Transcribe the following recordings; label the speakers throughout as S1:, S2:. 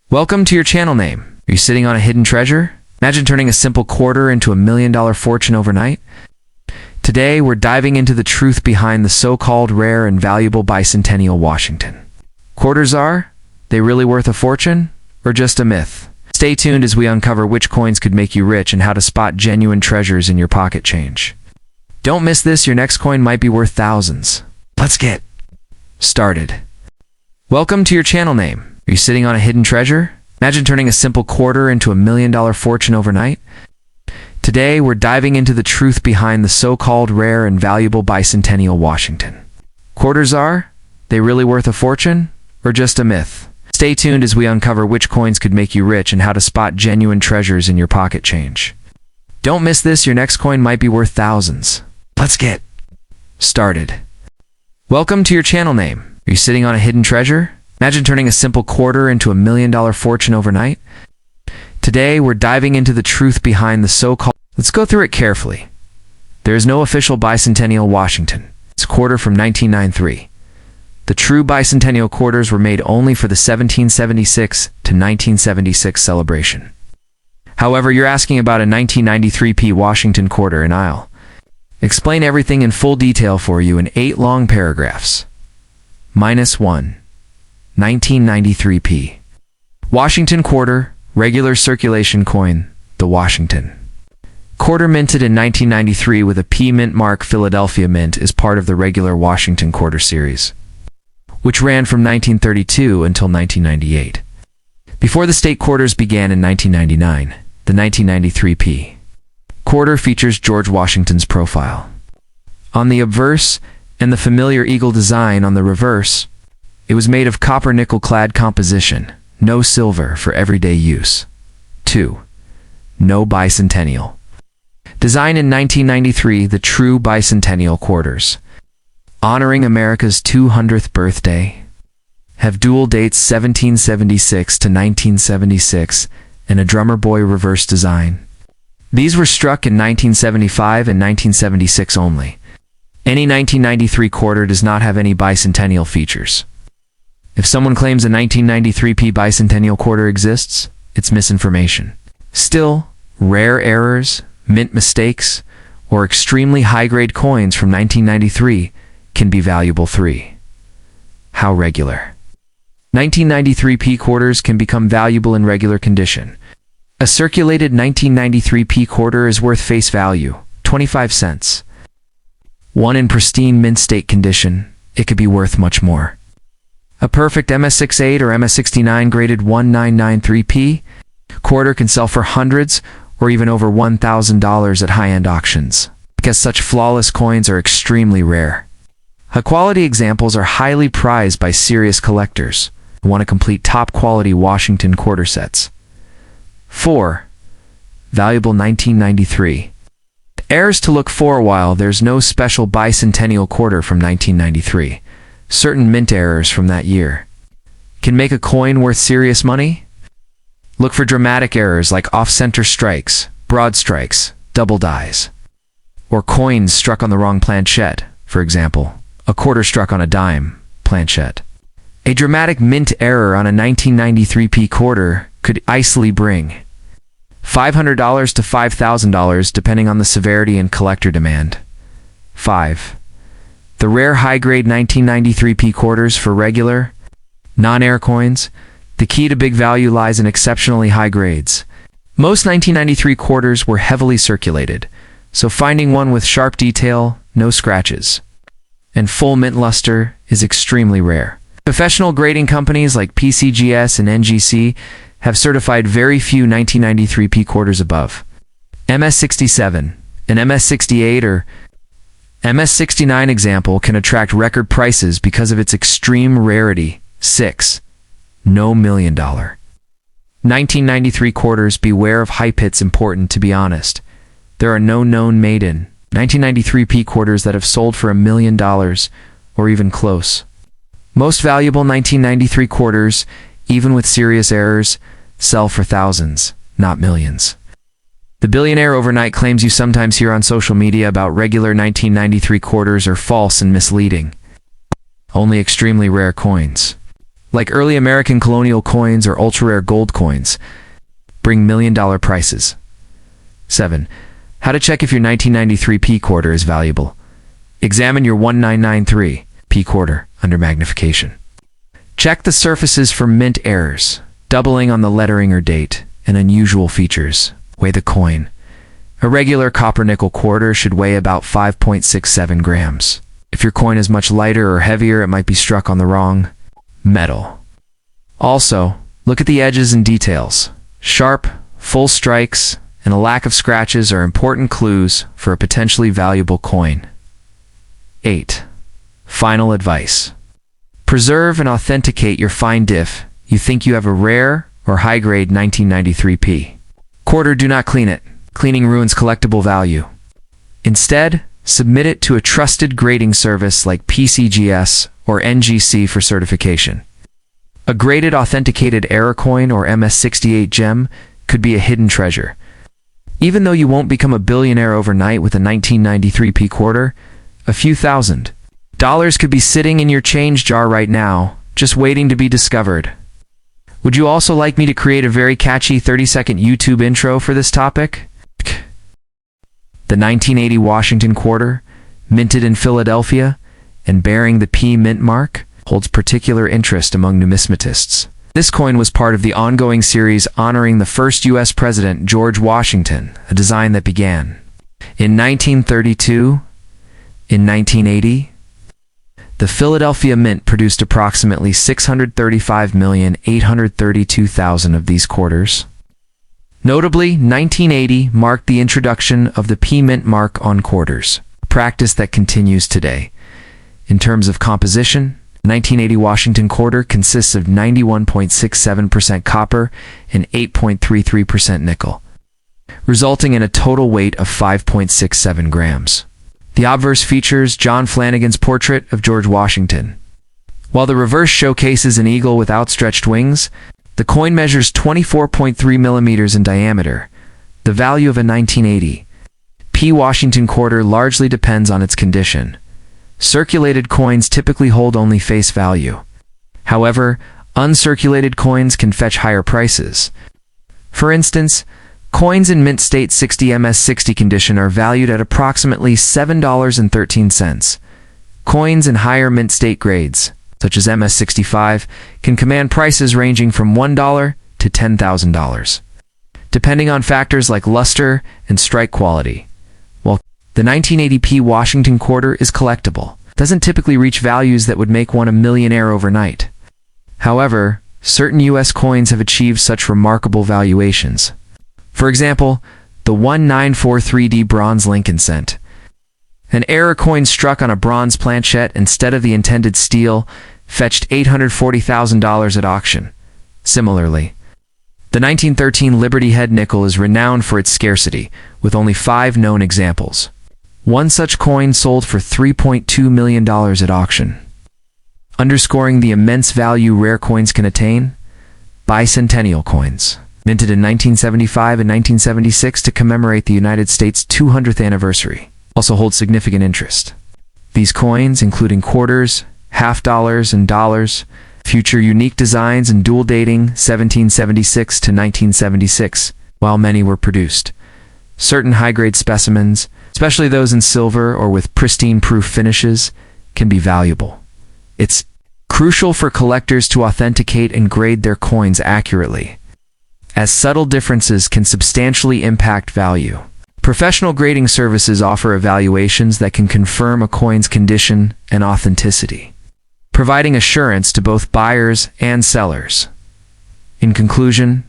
S1: Welcome to your channel name. Are you sitting on a hidden treasure? Imagine turning a simple quarter into $1 million fortune overnight. Today, we're diving into the truth behind the so-called rare and valuable bicentennial Washington. Quarters are they really worth a fortune, or just a myth? Stay tuned as we uncover which coins could make you rich and how to spot genuine treasures in your pocket change. Don't miss this, your next coin might be worth thousands. Let's get started. Welcome to your channel name. Are you sitting on a hidden treasure? Imagine turning a simple quarter into $1 million fortune overnight. Today, we're diving into the truth behind the so-called rare and valuable bicentennial Washington. Quarters are they really worth a fortune, or just a myth? Stay tuned as we uncover which coins could make you rich and how to spot genuine treasures in your pocket change. Don't miss this, your next coin might be worth thousands. Let's get started. Welcome to your channel name. Are you sitting on a hidden treasure? Imagine turning a simple quarter into $1 million fortune overnight. Today, we're diving into the truth behind the so-called... Let's go through it carefully. There is no official bicentennial Washington. It's a quarter from 1993. The true bicentennial quarters were made only for the 1776 to 1976 celebration. However, you're asking about a 1993p Washington quarter, and I'll explain everything in full detail for you in 8 long paragraphs. -1. 1993p. Washington quarter, regular circulation coin, the Washington. Quarter minted in 1993 with a P mint mark. Philadelphia Mint is part of the regular Washington quarter series, which ran from 1932 until 1998. Before the state quarters began in 1999, the 1993p quarter features George Washington's profile on the obverse and the familiar eagle design on the reverse. It was made of copper nickel-clad composition, no silver for everyday use. 2. No bicentennial. Designed in 1993, the true bicentennial quarters, honoring America's 200th birthday, have dual dates 1776 to 1976 and a drummer boy reverse design. These were struck in 1975 and 1976 only. Any 1993 quarter does not have any bicentennial features. If someone claims a 1993p bicentennial quarter exists, it's misinformation. Still, rare errors, mint mistakes, or extremely high-grade coins from 1993 can be valuable. 3. How regular. 1993p quarters can become valuable in regular condition. A circulated 1993p quarter is worth face value, 25 cents. One in pristine mint state condition, it could be worth much more. A perfect MS68 or MS69 graded 1993p quarter can sell for hundreds or even over $1,000 at high-end auctions, because such flawless coins are extremely rare. High-quality examples are highly prized by serious collectors who want to complete top-quality Washington quarter sets. 4. Valuable 1993. Errors to look for. While there's no special bicentennial quarter from 1993, certain mint errors from that year can make a coin worth serious money. Look for dramatic errors like off-center strikes, broad strikes, double dies, or coins struck on the wrong planchette. For example, a quarter struck on a dime planchette. A dramatic mint error on a 1993p quarter could easily bring $500 to $5,000 depending on the severity and collector demand. 5. The rare high-grade 1993p quarters for regular, non-air coins. The key to big value lies in exceptionally high grades. Most 1993 quarters were heavily circulated, so finding one with sharp detail, no scratches, and full mint luster is extremely rare. Professional grading companies like PCGS and NGC have certified very few 1993p quarters above MS67. An MS68 or MS69 example can attract record prices because of its extreme rarity. 6. No $1 million. 1993 quarters. Beware of hype. It's important to be honest. There are no known maiden 1993p quarters that have sold for $1 million or even close. Most valuable 1993 quarters, even with serious errors, sell for thousands, not millions. The billionaire overnight claims you sometimes hear on social media about regular 1993 quarters are false and misleading. Only extremely rare coins, like early American colonial coins or ultra-rare gold coins, bring million-dollar prices. 7. How to check if your 1993 P quarter is valuable. Examine your 1993 P quarter under magnification. Check the surfaces for mint errors, doubling on the lettering or date, and unusual features. Weigh the coin. A regular copper-nickel quarter should weigh about 5.67 grams. If your coin is much lighter or heavier, it might be struck on the wrong metal. Also, look at the edges and details. Sharp, full strikes, and a lack of scratches are important clues for a potentially valuable coin. 8. Final advice. Preserve and authenticate your find if you think you have a rare or high-grade 1993 P quarter. Do not clean it. Cleaning ruins collectible value. Instead, submit it to a trusted grading service like PCGS or NGC for certification. A graded authenticated error coin or MS68 gem could be a hidden treasure. Even though you won't become a billionaire overnight with a 1993 P quarter, a few $1,000 could be sitting in your change jar right now, just waiting to be discovered. Would you also like me to create a very catchy 30-second YouTube intro for this topic? The 1980 Washington quarter, minted in Philadelphia and bearing the P mint mark, holds particular interest among numismatists. This coin was part of the ongoing series honoring the first U.S. President, George Washington, a design that began in 1932. In 1980, the Philadelphia Mint produced approximately 635,832,000 of these quarters. Notably, 1980 marked the introduction of the P mint mark on quarters, a practice that continues today. In terms of composition, the 1980 Washington quarter consists of 91.67% copper and 8.33% nickel, resulting in a total weight of 5.67 grams. The obverse features John Flanagan's portrait of George Washington, while the reverse showcases an eagle with outstretched wings. The coin measures 24.3 millimeters in diameter. The value of a 1980 P Washington quarter largely depends on its condition. Circulated coins typically hold only face value. However, uncirculated coins can fetch higher prices. For instance, coins in mint state 60 MS60 condition are valued at approximately $7.13. Coins in higher mint state grades, such as MS65, can command prices ranging from $1 to $10,000, depending on factors like luster and strike quality. While the 1980 P Washington quarter is collectible, it doesn't typically reach values that would make one a millionaire overnight. However, certain U.S. coins have achieved such remarkable valuations. For example, the 1943D bronze Lincoln cent. An error coin struck on a bronze planchette instead of the intended steel fetched $840,000 at auction. Similarly, the 1913 Liberty Head nickel is renowned for its scarcity, with only 5 known examples. One such coin sold for $3.2 million at auction. Underscoring the immense value rare coins can attain, bicentennial coins, minted in 1975 and 1976 to commemorate the United States' 200th anniversary, also hold significant interest. These coins, including quarters, half dollars, and dollars, feature unique designs and dual dating 1776 to 1976, while many were produced. Certain high-grade specimens, especially those in silver or with pristine proof finishes, can be valuable. It's crucial for collectors to authenticate and grade their coins accurately, as subtle differences can substantially impact value. Professional grading services offer evaluations that can confirm a coin's condition and authenticity, providing assurance to both buyers and sellers. In conclusion,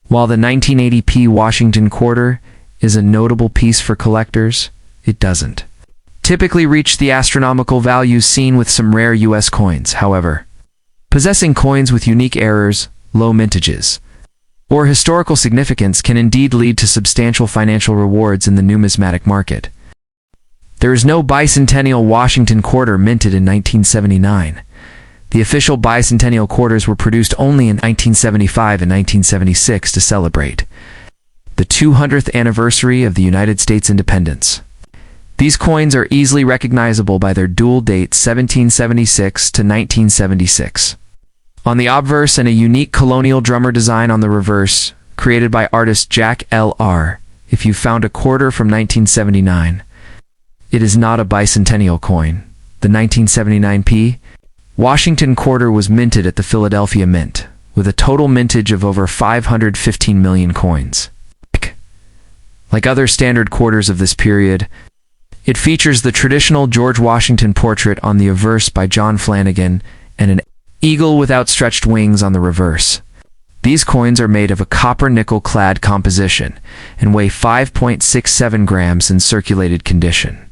S1: while the 1980 P Washington quarter is a notable piece for collectors, it doesn't typically reach the astronomical values seen with some rare U.S. coins. However, possessing coins with unique errors, low mintages, or historical significance can indeed lead to substantial financial rewards in the numismatic market. There is no bicentennial Washington quarter minted in 1979. The official bicentennial quarters were produced only in 1975 and 1976 to celebrate the 200th anniversary of the United States independence. These coins are easily recognizable by their dual date 1776 to 1976. on the obverse and a unique colonial drummer design on the reverse, created by artist Jack L.R. If you found a quarter from 1979, it is not a bicentennial coin. The 1979 Washington quarter was minted at the Philadelphia Mint, with a total mintage of over 515 million coins. Like other standard quarters of this period, it features the traditional George Washington portrait on the obverse by John Flanagan and an eagle with outstretched wings on the reverse. These coins are made of a copper-nickel clad composition and weigh 5.67 grams in circulated condition.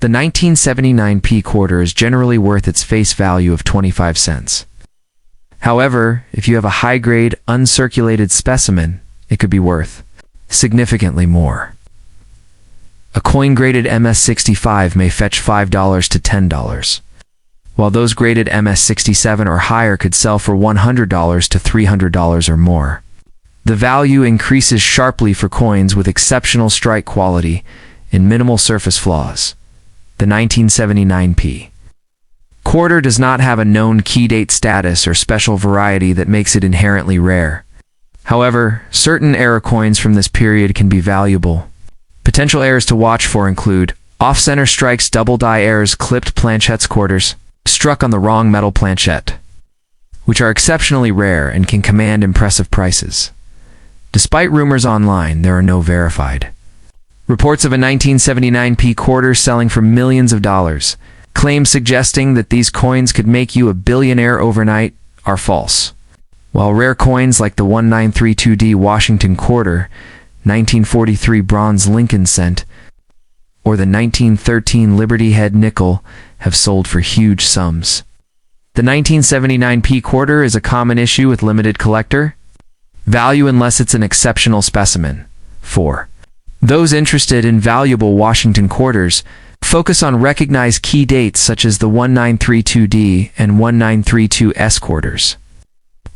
S1: The 1979 quarter is generally worth its face value of 25 cents. However, if you have a high-grade, uncirculated specimen, it could be worth significantly more. A coin graded MS-65 may fetch $5 to $10, while those graded MS-67 or higher could sell for $100 to $300 or more. The value increases sharply for coins with exceptional strike quality and minimal surface flaws. The 1979 quarter does not have a known key date status or special variety that makes it inherently rare. However, certain era coins from this period can be valuable. Potential errors to watch for include off-center strikes, double die errors, clipped planchettes, quarters struck on the wrong metal planchette, which are exceptionally rare and can command impressive prices. Despite rumors online, there are no verified reports of a 1979 quarter selling for millions of dollars. Claims suggesting that these coins could make you a billionaire overnight are false. While rare coins like the 1932D Washington quarter, 1943 bronze Lincoln cent, or the 1913 Liberty Head nickel have sold for huge sums. The 1979 quarter is a common issue with limited collector value unless it's an exceptional specimen. 4. Those interested in valuable Washington quarters focus on recognized key dates such as the 1932D and 1932S quarters,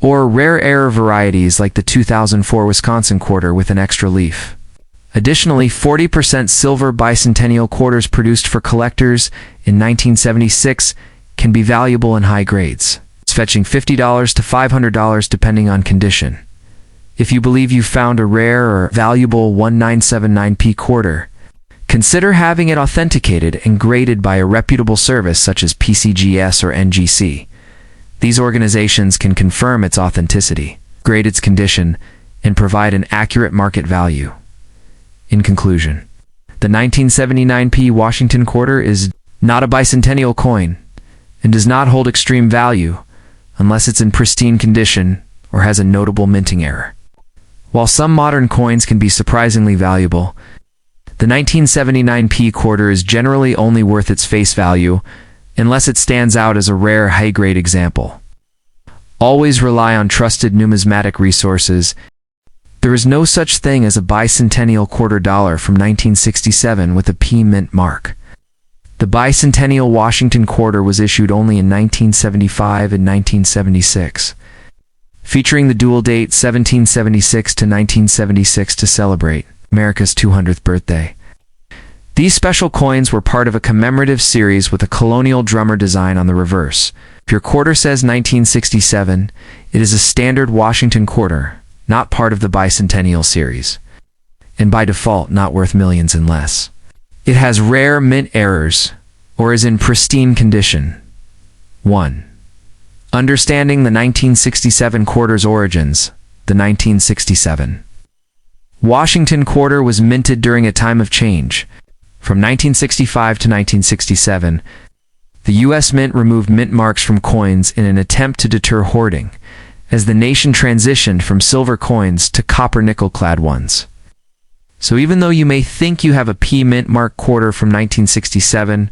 S1: or rare error varieties like the 2004 Wisconsin quarter with an extra leaf. Additionally, 40% silver bicentennial quarters produced for collectors in 1976 can be valuable in high grades, fetching $50 to $500 depending on condition. If you believe you found a rare or valuable 1979 quarter, consider having it authenticated and graded by a reputable service such as PCGS or NGC. These organizations can confirm its authenticity, grade its condition, and provide an accurate market value. In conclusion, the 1979 Washington quarter is not a bicentennial coin and does not hold extreme value unless it's in pristine condition or has a notable minting error. While some modern coins can be surprisingly valuable, the 1979 quarter is generally only worth its face value unless it stands out as a rare high-grade example. Always rely on trusted numismatic resources. There is no such thing as a bicentennial quarter dollar from 1967 with a P mint mark. The bicentennial Washington quarter was issued only in 1975 and 1976, featuring the dual date 1776 to 1976 to celebrate America's 200th birthday. These special coins were part of a commemorative series with a colonial drummer design on the reverse. If your quarter says 1967, it is a standard Washington quarter, not part of the bicentennial series, and by default not worth millions and less. It has rare mint errors, or is in pristine condition. 1. Understanding the 1967 quarter's origins. The 1967 Washington quarter was minted during a time of change. From 1965 to 1967, the U.S. Mint removed mint marks from coins in an attempt to deter hoarding, as the nation transitioned from silver coins to copper-nickel-clad ones. So even though you may think you have a P mint mark quarter from 1967,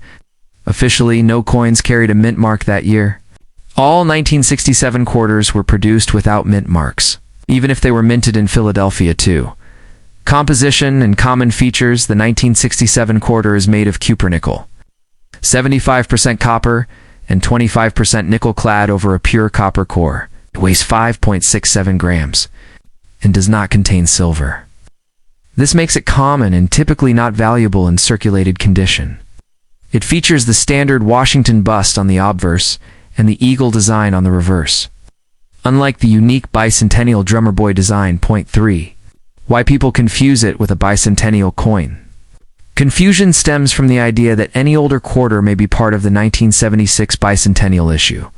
S1: officially no coins carried a mint mark that year. All 1967 quarters were produced without mint marks, even if they were minted in Philadelphia too. Composition and common features. The 1967 quarter is made of cupronickel, 75% copper and 25% nickel clad over a pure copper core. It weighs 5.67 grams and does not contain silver. This makes it common and typically not valuable in circulated condition. It features the standard Washington bust on the obverse and the eagle design on the reverse. unlike the unique bicentennial drummer boy design. Point 3. Why people confuse it with a bicentennial coin. Confusion stems from the idea that any older quarter may be part of the 1976 bicentennial issue.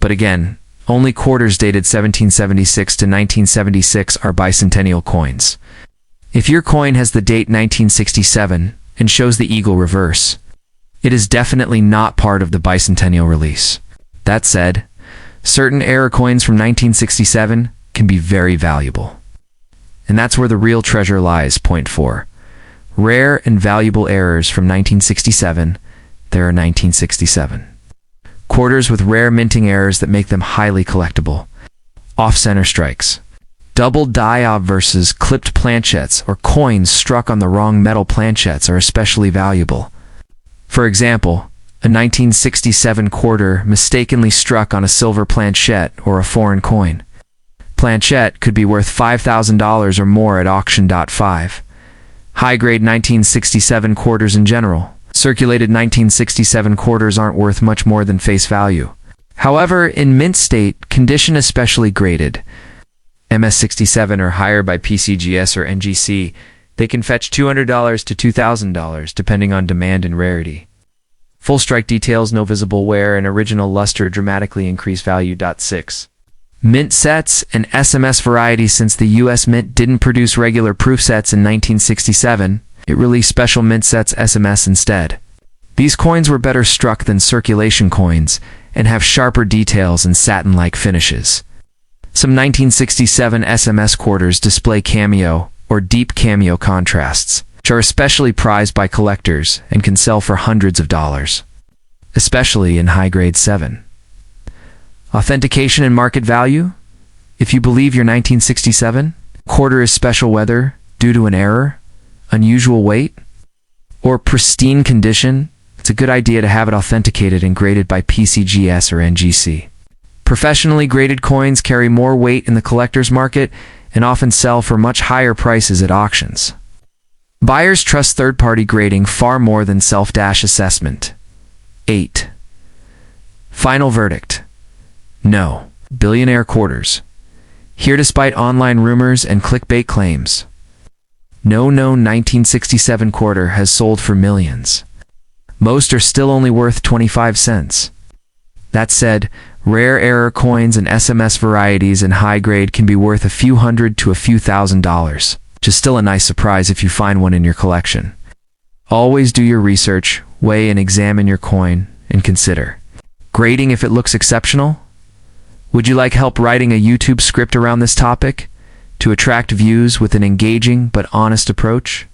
S1: But again, only quarters dated 1776 to 1976 are bicentennial coins. If your coin has the date 1967 and shows the eagle reverse, it is definitely not part of the bicentennial release. That said, certain era coins from 1967 can be very valuable. And that's where the real treasure lies. Point 4. Rare and valuable errors from 1967. There are 1967 quarters with rare minting errors that make them highly collectible. Off-center strikes. Double die versus clipped planchettes or coins struck on the wrong metal planchettes are especially valuable. For example, a 1967 quarter mistakenly struck on a silver planchette or a foreign coin. Planchette could be worth $5,000 or more at auction. 5. High-grade 1967 quarters in general. Circulated 1967 quarters aren't worth much more than face value. However, in mint state, condition especially graded, MS67 or higher by PCGS or NGC, they can fetch $200 to $2,000 depending on demand and rarity. Full strike details, no visible wear, and original luster dramatically increase value. 6. Mint sets and SMS varieties. Since the US Mint didn't produce regular proof sets in 1967, it released special mint sets SMS instead. These coins were better struck than circulation coins and have sharper details and satin-like finishes. Some 1967 SMS quarters display cameo or deep cameo contrasts, which are especially prized by collectors and can sell for hundreds of dollars, especially in high-grade 7. Authentication and market value. If you believe your 1967 quarter is special whether due to an error, unusual weight, or pristine condition, it's a good idea to have it authenticated and graded by PCGS or NGC. Professionally graded coins carry more weight in the collector's market and often sell for much higher prices at auctions. Buyers trust third-party grading far more than self-assessment. 8. Final verdict. No. Billionaire quarters. Here despite online rumors and clickbait claims. No known 1967 quarter has sold for millions. Most are still only worth 25 cents. That said, rare error coins and SMS varieties in high grade can be worth a few hundred to a few $1,000s, which is still a nice surprise if you find one in your collection. Always do your research, weigh and examine your coin, and consider grading if it looks exceptional. Would you like help writing a YouTube script around this topic to attract views with an engaging but honest approach?